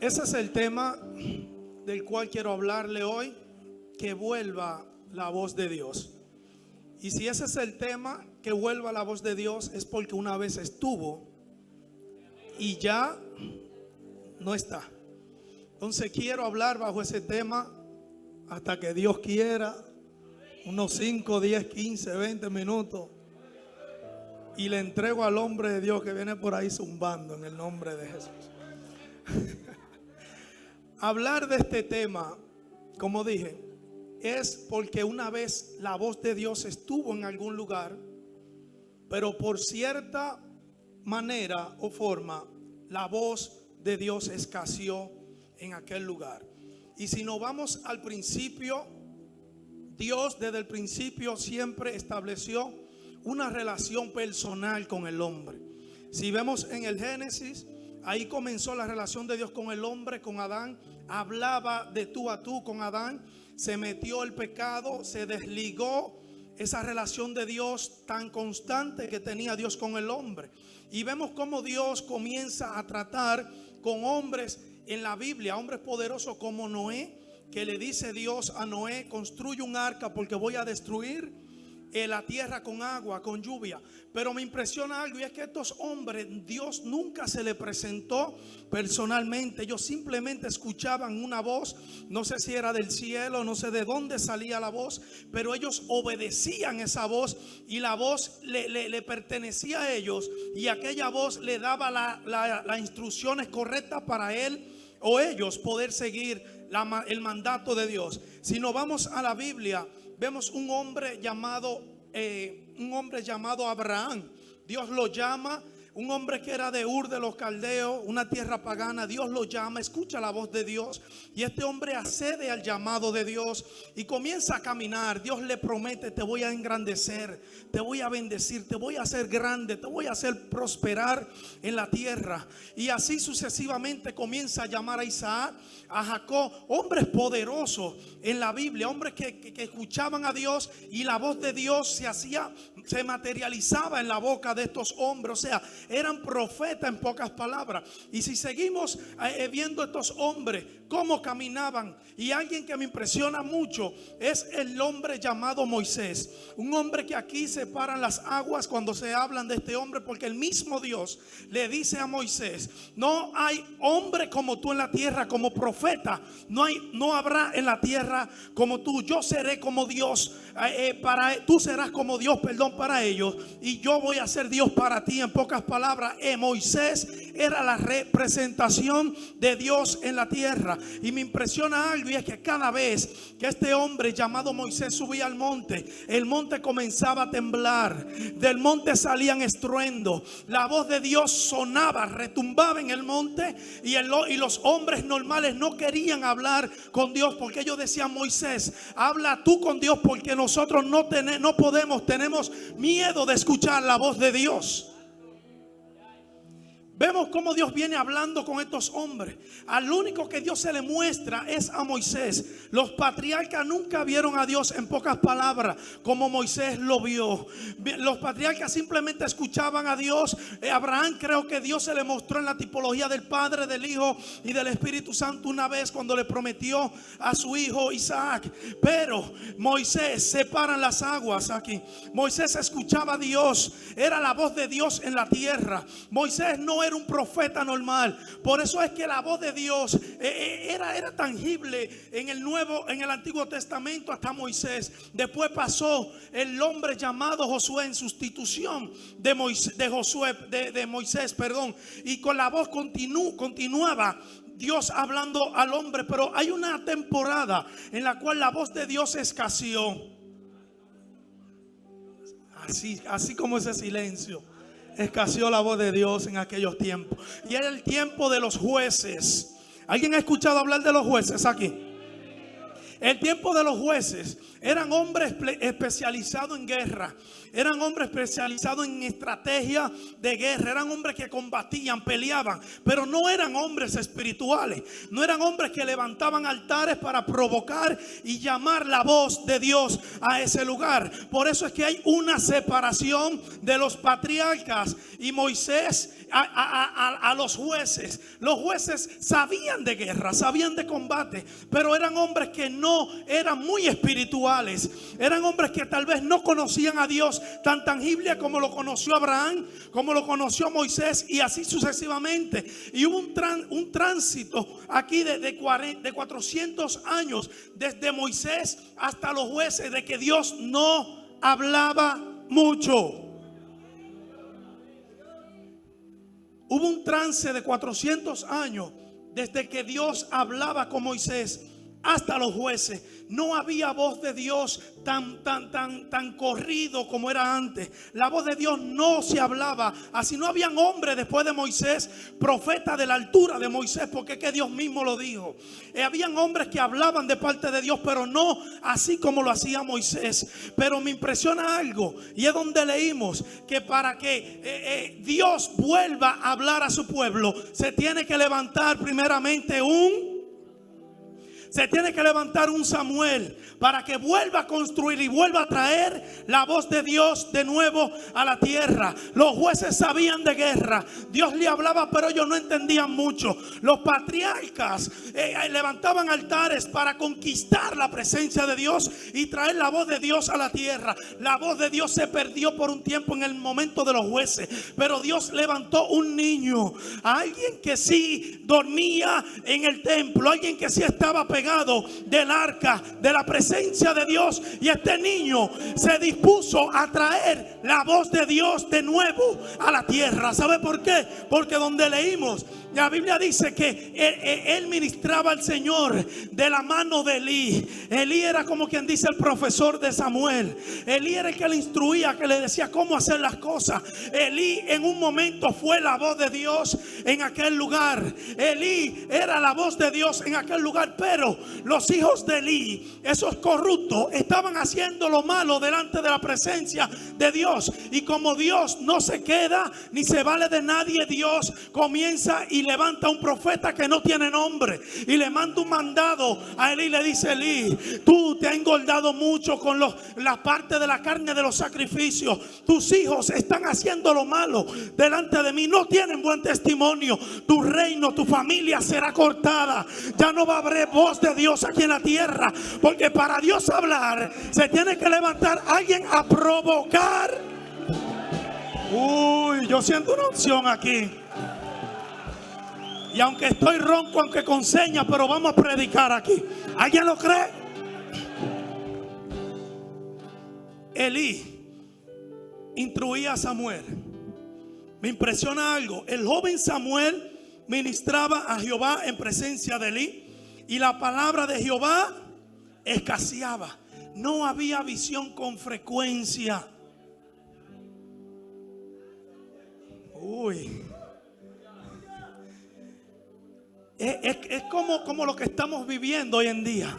Ese es el tema del cual quiero hablarle hoy, que vuelva la voz de Dios. Y si ese es el tema, que vuelva la voz de Dios, es porque una vez estuvo y ya no está. Entonces quiero hablar bajo ese tema hasta que Dios quiera, unos 5, 10, 15, 20 minutos. Y le entrego al hombre de Dios que viene por ahí zumbando en el nombre de Jesús. Hablar de este tema, como dije, es porque una vez la voz de Dios estuvo en algún lugar, pero por cierta manera o forma, la voz de Dios escaseó en aquel lugar. Y si nos vamos al principio, Dios desde el principio siempre estableció una relación personal con el hombre. Si vemos en el Génesis, ahí comenzó la relación de Dios con el hombre, con Adán. Hablaba de tú a tú con Adán. Se metió el pecado, se desligó esa relación de Dios tan constante que tenía Dios con el hombre. Y vemos cómo Dios comienza a tratar con hombres en la Biblia, hombres poderosos como Noé, que le dice Dios a Noé: construye un arca porque voy a destruir la tierra con agua, con lluvia. Pero me impresiona algo, y es que estos hombres, Dios nunca se le presentó personalmente. Ellos simplemente escuchaban una voz, no sé si era del cielo, no sé de dónde salía la voz, pero ellos obedecían esa voz, y la voz le pertenecía a ellos, y aquella voz le daba las instrucciones correctas para él o ellos poder seguir el mandato de Dios. Si nos vamos a la Biblia, vemos un hombre llamado Abraham. Dios lo llama, un hombre que era de Ur de los Caldeos, una tierra pagana. Dios lo llama, escucha la voz de Dios, y este hombre accede al llamado de Dios y comienza a caminar. Dios le promete: te voy a engrandecer, te voy a bendecir, te voy a hacer grande, te voy a hacer prosperar en la tierra. Y así sucesivamente comienza a llamar a Isaac, a Jacob, hombres poderosos en la Biblia, hombres que escuchaban a Dios, y la voz de Dios se materializaba en la boca de estos hombres. O sea, eran profetas en pocas palabras. Y si seguimos viendo estos hombres cómo caminaban, y alguien que me impresiona mucho es el hombre llamado Moisés. Un hombre que aquí separan las aguas cuando se hablan de este hombre, porque el mismo Dios le dice a Moisés: no hay hombre como tú en la tierra, como profeta no habrá en la tierra como tú. Yo seré como Dios tú serás como Dios, para ellos, y yo voy a ser Dios para ti. En pocas palabras, Moisés era la representación de Dios en la tierra. Y me impresiona algo, y es que cada vez que este hombre llamado Moisés subía al monte, el monte comenzaba a temblar, del monte salían estruendos, la voz de Dios sonaba, retumbaba en el monte, y los hombres normales no querían hablar con Dios, porque ellos decían: Moisés, habla tú con Dios, porque nosotros no podemos, tenemos miedo de escuchar la voz de Dios. Vemos cómo Dios viene hablando con estos hombres. Al único que Dios se le muestra es a Moisés. Los patriarcas nunca vieron a Dios, en pocas palabras, como Moisés lo vio. Los patriarcas simplemente escuchaban a Dios. Abraham, creo que Dios se le mostró en la tipología del Padre, del Hijo y del Espíritu Santo una vez, cuando le prometió a su hijo Isaac. Pero Moisés, separan las aguas aquí. Moisés escuchaba a Dios, era la voz de Dios en la tierra. Moisés no era un profeta normal. Por eso es que la voz de Dios era tangible en el Antiguo Testamento hasta Moisés. Después pasó el hombre llamado Josué en sustitución de Moisés, perdón. Y con la voz continuaba Dios hablando al hombre. Pero hay una temporada en la cual la voz de Dios escaseó. Así como ese silencio, escaseó la voz de Dios en aquellos tiempos. Y era el tiempo de los jueces. ¿Alguien ha escuchado hablar de los jueces aquí? El tiempo de los jueces eran hombres especializados en guerra. eran hombres especializados en estrategia de guerra, eran hombres que combatían, peleaban, pero no eran hombres espirituales, no eran hombres que levantaban altares para provocar y llamar la voz de Dios a ese lugar. Por eso es que hay una separación de los patriarcas y Moisés a los jueces. Los jueces sabían de guerra, sabían de combate, pero eran hombres que no eran muy espirituales. Eran hombres que tal vez no conocían a Dios tan tangible como lo conoció Abraham, como lo conoció Moisés, y así sucesivamente. Y hubo un tránsito aquí de 400 años, desde Moisés hasta los jueces, de que Dios no hablaba mucho. Hubo un trance de 400 años desde que Dios hablaba con Moisés hasta los jueces. No había voz de Dios tan corrido como era antes. La voz de Dios no se hablaba así. No habían hombres después de Moisés, profeta de la altura de Moisés, porque es que Dios mismo lo dijo. Habían hombres que hablaban de parte de Dios, pero no así como lo hacía Moisés. Pero me impresiona algo, y es donde leímos que para que Dios vuelva a hablar a su pueblo, se tiene que levantar primeramente un Samuel, para que vuelva a construir y vuelva a traer la voz de Dios de nuevo a la tierra. Los jueces sabían de guerra, Dios le hablaba, pero ellos no entendían mucho. Los patriarcas levantaban altares para conquistar la presencia de Dios y traer la voz de Dios a la tierra. La voz de Dios se perdió por un tiempo en el momento de los jueces, pero Dios levantó un niño, a alguien que sí dormía en el templo, alguien que sí estaba pegado del arca de la presencia de Dios, y este niño se dispuso a traer la voz de Dios de nuevo a la tierra. ¿Sabe por qué? Porque donde leímos, la Biblia dice que él ministraba al Señor de la mano de Elí. Elí era como quien dice el profesor de Samuel. Elí era el que le instruía, que le decía cómo hacer las cosas. Elí en un momento fue la voz de Dios en aquel lugar. Elí era la voz de Dios en aquel lugar, pero los hijos de Elí, esos corruptos, estaban haciendo lo malo delante de la presencia de Dios. Y como Dios no se queda ni se vale de nadie, Dios comienza y levanta un profeta que no tiene nombre y le manda un mandado a Elí. Le dice: Elí, tú te has engordado mucho con la parte de la carne de los sacrificios. Tus hijos están haciendo lo malo delante de mí, no tienen buen testimonio. Tu reino, tu familia será cortada. Ya no va a haber voz de Dios aquí en la tierra, porque para Dios hablar se tiene que levantar alguien a provocar. Yo siento una opción aquí. Y aunque estoy ronco, aunque con señas, pero vamos a predicar aquí. ¿Alguien lo cree? Elí instruía a Samuel. Me impresiona algo. El joven Samuel ministraba a Jehová en presencia de Elí, y la palabra de Jehová escaseaba. No había visión con frecuencia. Es como lo que estamos viviendo hoy en día.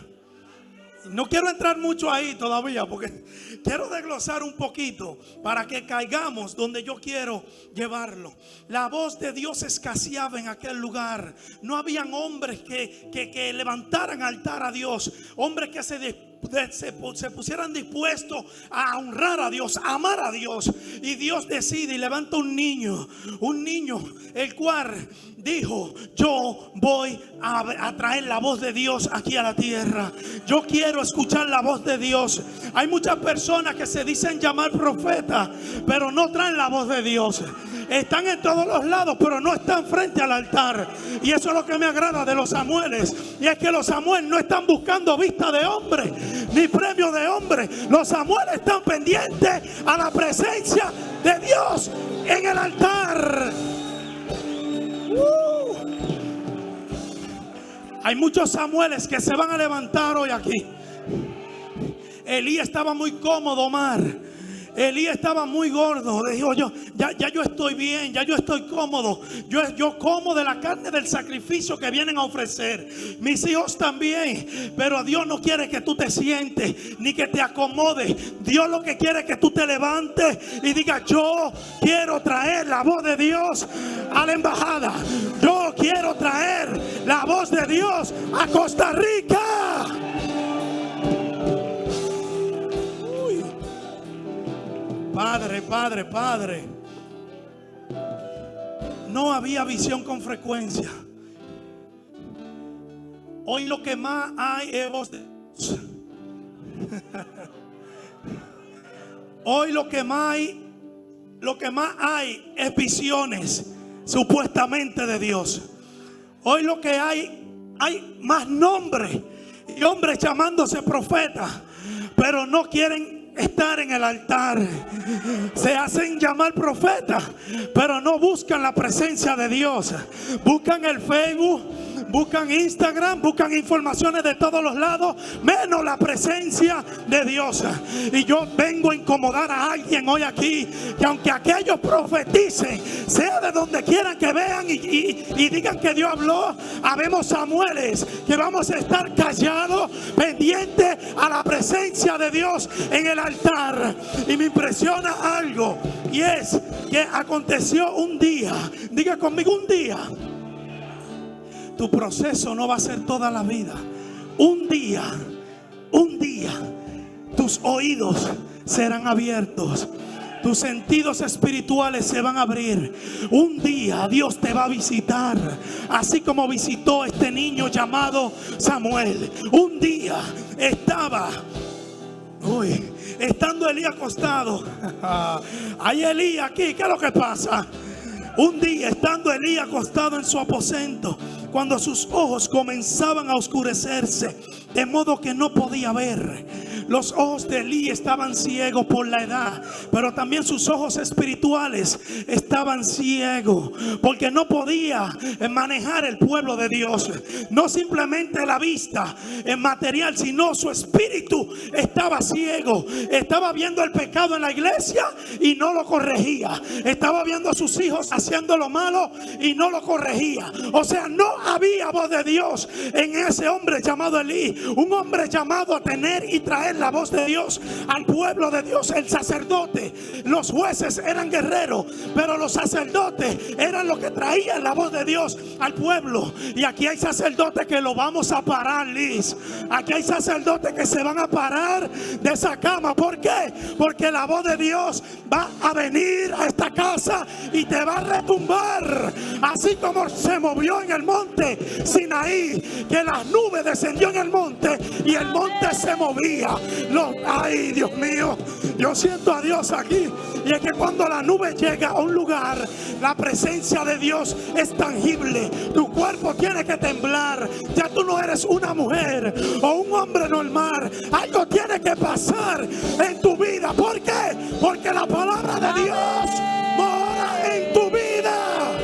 No quiero entrar mucho ahí todavía, porque quiero desglosar un poquito para que caigamos donde yo quiero llevarlo. La voz de Dios escaseaba en aquel lugar. No habían hombres que levantaran altar a Dios, hombres que se pusieran dispuestos a honrar a Dios, a amar a Dios. Y Dios decide y levanta un niño, el cual dijo: yo voy a traer la voz de Dios aquí a la tierra. Yo quiero escuchar la voz de Dios. Hay muchas personas que se dicen llamar profetas, pero no traen la voz de Dios. Están en todos los lados, pero no están frente al altar. Y eso es lo que me agrada de los Samueles. Y es que los Samuel no están buscando vista de hombre, ni premio de hombre. Los Samuel están pendientes a la presencia de Dios en el altar. Hay muchos Samueles que se van a levantar hoy aquí. Elí estaba muy cómodo, Omar. Elías estaba muy gordo. Dijo, yo estoy bien, ya yo estoy cómodo. Yo como de la carne del sacrificio que vienen a ofrecer. Mis hijos también. Pero Dios no quiere que tú te sientes ni que te acomodes. Dios lo que quiere es que tú te levantes y digas: yo quiero traer la voz de Dios a la embajada. Yo quiero traer la voz de Dios a Costa Rica. Padre. No había visión con frecuencia. Hoy lo que más hay es voz de Dios. Hoy lo que más hay es visiones supuestamente de Dios. Hoy lo que hay más nombres y hombres llamándose profetas, pero no quieren estar en el altar. Se hacen llamar profetas, pero no buscan la presencia de Dios. Buscan el Facebook, buscan Instagram, buscan informaciones de todos los lados, menos la presencia de Dios. Y yo vengo a incomodar a alguien hoy aquí, que aunque aquellos profeticen, sea de donde quieran que vean y digan que Dios habló, habemos Samueles que vamos a estar callados, pendientes a la presencia de Dios en el altar. Y me impresiona algo, y es que aconteció un día. Diga conmigo: un día. Tu proceso no va a ser toda la vida. Un día, tus oídos serán abiertos. Tus sentidos espirituales se van a abrir. Un día Dios te va a visitar, así como visitó a este niño llamado Samuel. Un día estando Elías acostado. Hay Elías aquí, ¿qué es lo que pasa? Un día, estando Elías acostado en su aposento, cuando sus ojos comenzaban a oscurecerse, de modo que no podía ver. Los ojos de Elías estaban ciegos por la edad, pero también sus ojos espirituales estaban ciegos, porque no podía manejar el pueblo de Dios. No simplemente la vista en material, sino su espíritu estaba ciego. Estaba viendo el pecado en la iglesia y no lo corregía. Estaba viendo a sus hijos haciendo lo malo y no lo corregía. O sea, no había voz de Dios en ese hombre llamado Elí. Un hombre llamado a tener y traer la voz de Dios al pueblo de Dios. El sacerdote, los jueces eran guerreros, pero los sacerdotes eran los que traían la voz de Dios al pueblo. Y aquí hay sacerdotes que lo vamos a parar, Liz. Aquí hay sacerdotes que se van a parar de esa cama. ¿Por qué? Porque la voz de Dios va a venir a esta casa y te va a retumbar, así como se movió en el monte Sinaí, que las nubes descendió en el monte y el monte se movía. Ay, Dios mío, yo siento a Dios aquí. Y es que cuando la nube llega a un lugar, la presencia de Dios es tangible. Tu cuerpo tiene que temblar. Ya tú no eres una mujer o un hombre normal. Algo tiene que pasar en tu vida. ¿Por qué? Porque la palabra de Dios mora en tu vida.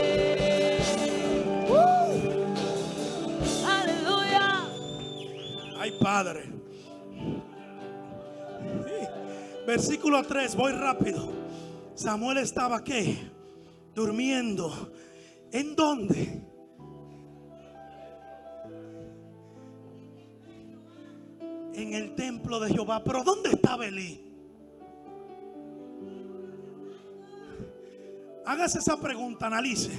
Aleluya. Ay, Padre. Versículo 3, voy rápido. Samuel estaba ¿qué? Durmiendo. ¿En dónde? En el templo de Jehová. Pero ¿dónde estaba Elí? Hágase esa pregunta, analice.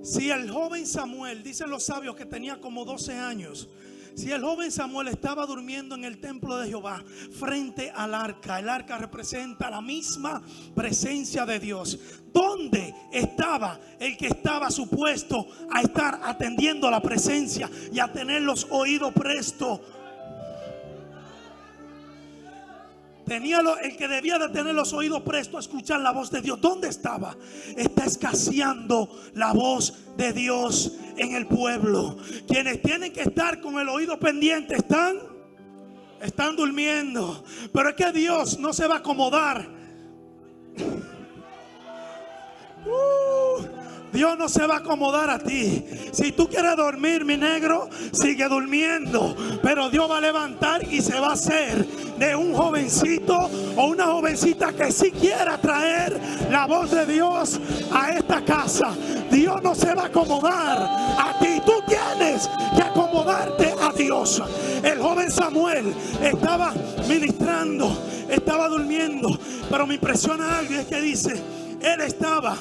Si el joven Samuel, dicen los sabios que tenía como 12 años, si el joven Samuel estaba durmiendo en el templo de Jehová frente al arca, el arca representa la misma presencia de Dios. ¿Dónde estaba el que estaba supuesto a estar atendiendo a la presencia y a tener los oídos prestos? El que debía de tener los oídos prestos a escuchar la voz de Dios. ¿Dónde estaba? Está escaseando la voz de Dios en el pueblo. Quienes tienen que estar con el oído pendiente están durmiendo. Pero es que Dios no se va a acomodar. Dios no se va a acomodar a ti. Si tú quieres dormir, mi negro, sigue durmiendo. Pero Dios va a levantar y se va a hacer de un jovencito o una jovencita que sí quiera traer la voz de Dios a esta casa. Dios no se va a acomodar a ti. Tú tienes que acomodarte a Dios. El joven Samuel estaba ministrando, estaba durmiendo, pero me impresiona algo, y es que dice, él estaba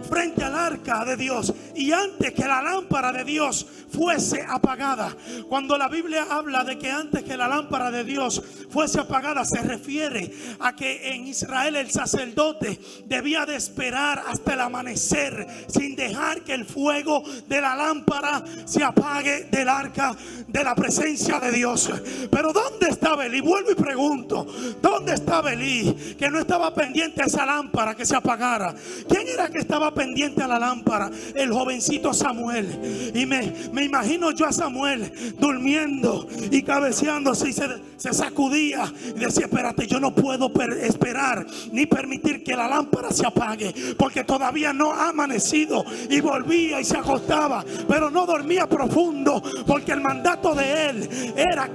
frente al arca de Dios, y antes que la lámpara de Dios fuese apagada. Cuando la Biblia habla de que antes que la lámpara de Dios fuese apagada, se refiere a que en Israel el sacerdote debía de esperar hasta el amanecer sin dejar que el fuego de la lámpara se apague del arca de la presencia de Dios. Pero ¿dónde estaba Elí? Vuelvo y pregunto, ¿dónde estaba Elí que no estaba pendiente a esa lámpara que se apagara? ¿Quién era que estaba pendiente a la lámpara? El jovencito Samuel. Y me imagino yo a Samuel durmiendo y cabeceándose, y se sacudía y decía, espérate, yo no puedo esperar ni permitir que la lámpara se apague, porque todavía no ha amanecido. Y volvía y se acostaba, pero no dormía profundo, porque el mandato de él era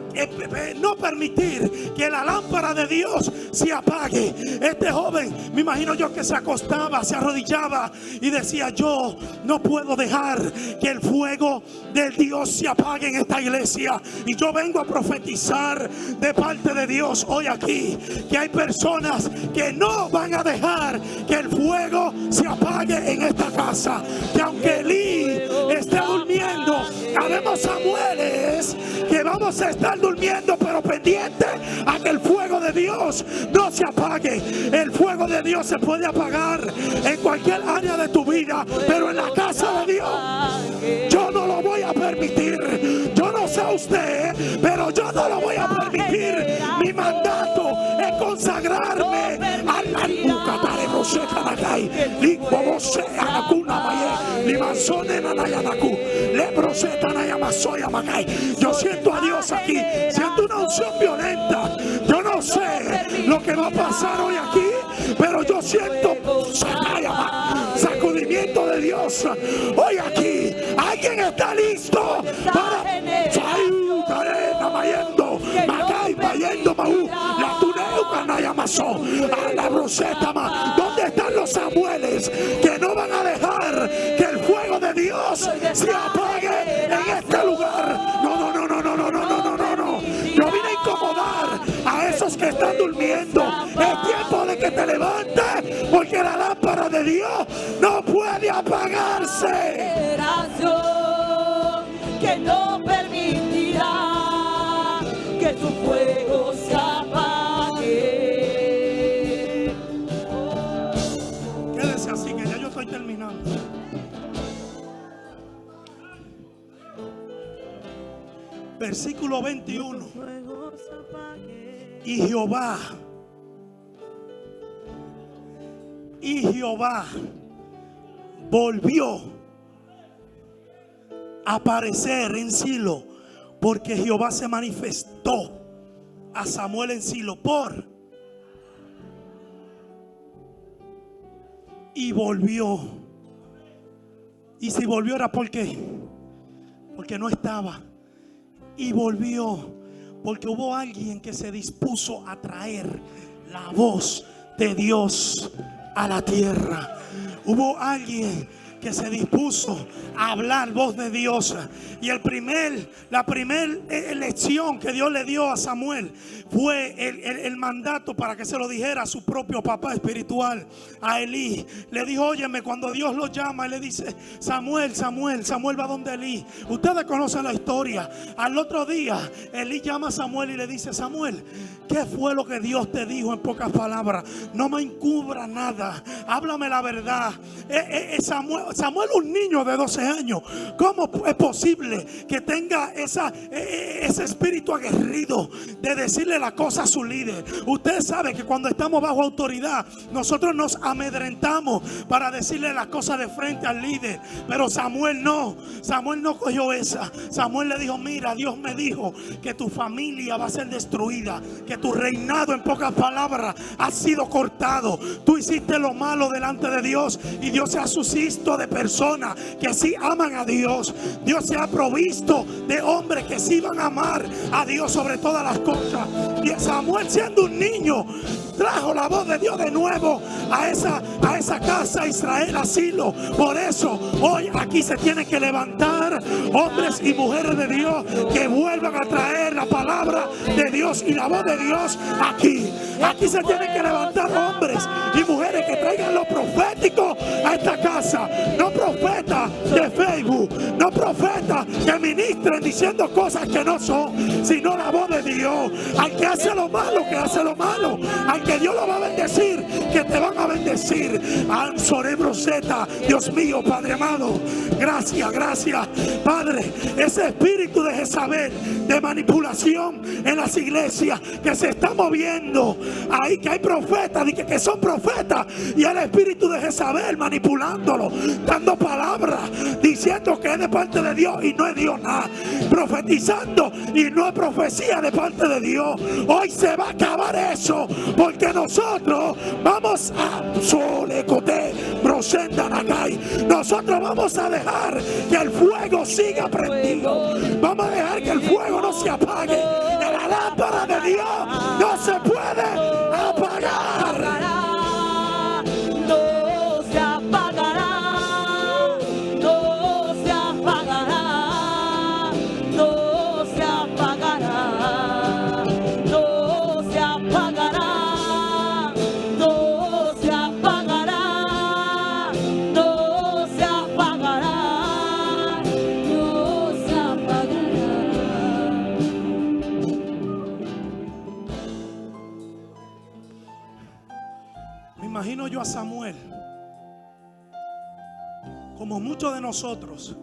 no permitir que la lámpara de Dios se apague. Este joven, me imagino yo que se acostaba, se arrodillaba y decía, yo no puedo dejar que el fuego del Dios se apague en esta iglesia. Y yo vengo a profetizar de parte de Dios hoy aquí, que hay personas que no van a dejar que el fuego se apague en esta casa. Que aunque Elí esté durmiendo, habemos Samueles que vamos a estar durmiendo, pero pendiente a que el fuego de Dios no se apague. El fuego de Dios se puede apagar en cualquier área de tu vida, pero en la casa de Dios yo no lo voy a permitir. Yo no sé usted, pero yo no lo voy a permitir. Mi mandato es consagrarme a la yo siento a Dios aquí, siento una unción violenta. Yo no sé lo que va a pasar hoy aquí, pero yo siento sacudimiento de Dios hoy aquí. ¿Alguien está listo para ¿dónde están los Samueles que no van a dejar que el fuego de Dios se apague en este lugar? No. Yo vine a incomodar a esos que están durmiendo. Es tiempo de que te levantes, porque la lámpara de Dios no puede apagarse. Que no permitirá que tu fuego se apague. Quédese así, que ya yo estoy terminando. Versículo 21. Y Jehová volvió a aparecer en Silo, porque Jehová se manifestó a Samuel en Silo y volvió. Y si volvió era porque no estaba. Y volvió porque hubo alguien que se dispuso a traer la voz de Dios a la tierra. Hubo alguien que se dispuso a hablar voz de Dios. Y la primera lección que Dios le dio a Samuel fue el mandato para que se lo dijera a su propio papá espiritual, a Elí. Le dijo, óyeme, cuando Dios lo llama, él le dice, Samuel va donde Elí. Ustedes conocen la historia. Al otro día, Elí llama a Samuel y le dice, Samuel, ¿qué fue lo que Dios te dijo? En pocas palabras, no me encubra nada, háblame la verdad. Samuel, un niño de 12 años, ¿cómo es posible que tenga ese espíritu aguerrido de decirle la cosa a su líder? Usted sabe que cuando estamos bajo autoridad, nosotros nos amedrentamos para decirle las cosas de frente al líder. Pero Samuel no cogió esa. Samuel le dijo, mira, Dios me dijo que tu familia va a ser destruida, que tu reinado, en pocas palabras, ha sido cortado. Tú hiciste lo malo delante de Dios y Dios se asustó de personas que sí aman a Dios. Dios se ha provisto de hombres que sí van a amar a Dios sobre todas las cosas. Y Samuel, siendo un niño, trajo la voz de Dios de nuevo a esa casa, Israel, asilo. Por eso hoy aquí se tienen que levantar hombres y mujeres de Dios que vuelvan a traer la palabra de Dios y la voz de Dios aquí. Aquí se tienen que levantar hombres y mujeres que traigan lo profético a esta casa. No profetas de Facebook, no profetas que ministren diciendo cosas que no son, sino la voz de Dios. Al que hace lo malo, que hace lo malo. Al que Dios lo va a bendecir, que te van a bendecir. Ansorebro Z, Dios mío, Padre amado, gracias, gracias, Padre. Ese espíritu de Jezabel, de manipulación en las iglesias que se está moviendo ahí, que hay profetas que son profetas, y el espíritu de Jezabel manipulándolo, dando palabras, diciendo que es de parte de Dios y no es Dios nada, profetizando y no es profecía de parte de Dios. Hoy se va a acabar eso, porque nosotros vamos a nosotros vamos a dejar que el fuego siga prendido. Vamos a dejar que el fuego no se apague. La lámpara de Dios no se puede apagar. No se apagará, no se apagará, no se apagará, no se apagará, no se apagará, no se apagará, no se apagará. Me imagino yo a Samuel, como muchos de nosotros,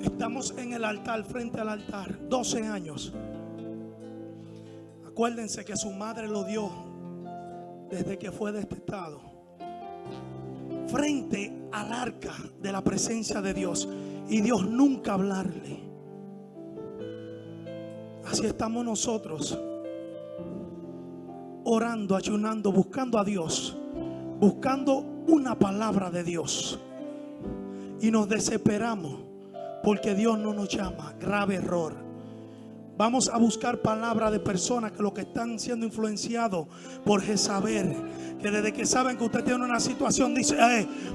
estamos en el altar, frente al altar, 12 años. Acuérdense que su madre lo dio desde que fue despetado, frente al arca de la presencia de Dios, y Dios nunca hablarle. Así estamos nosotros, orando, ayunando, buscando a Dios, buscando una palabra de Dios, y nos desesperamos porque Dios no nos llama. Grave error. Vamos a buscar palabras de personas que lo que están siendo influenciados por Jezabel, que desde que saben que usted tiene una situación dice,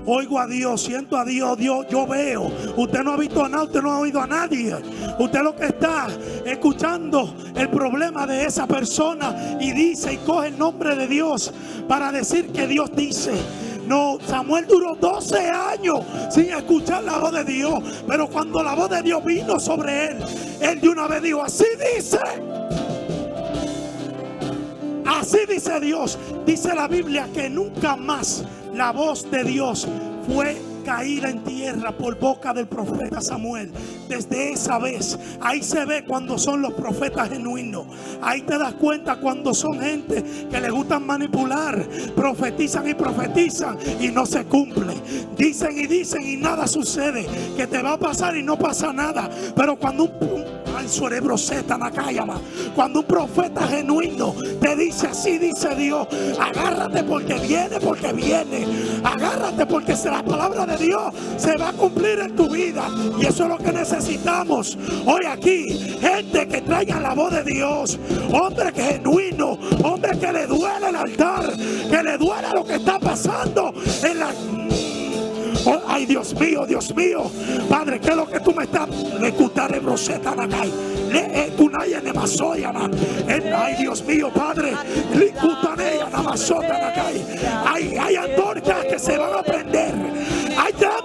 oigo a Dios, siento a Dios, yo veo. Usted no ha visto a nada, usted no ha oído a nadie. Usted lo que está escuchando el problema de esa persona y dice y coge el nombre de Dios para decir que Dios dice. No, Samuel duró 12 años sin escuchar la voz de Dios, pero cuando la voz de Dios vino sobre él, él de una vez dijo, así dice. Así dice Dios. Dice la Biblia que nunca más la voz de Dios fue caída en tierra por boca del profeta Samuel. Desde esa vez, ahí se ve cuando son los profetas genuinos. Ahí te das cuenta cuando son gente que le gustan manipular, profetizan y profetizan y no se cumple. Dicen y dicen y nada sucede, que te va a pasar y no pasa nada. Pero cuando cuando un profeta genuino te dice así dice Dios, agárrate porque viene, agárrate porque la palabra de Dios se va a cumplir en tu vida. Y eso es lo que necesitamos hoy aquí, gente que traiga la voz de Dios, hombre que genuino, hombre que le duele el altar, que le duele lo que está pasando en la... Oh, ay, Dios mío, Padre, ¿qué es lo que tú me estás escuchando? Ay, Dios mío, Padre, hay antorchas que se van a prender, hay llamas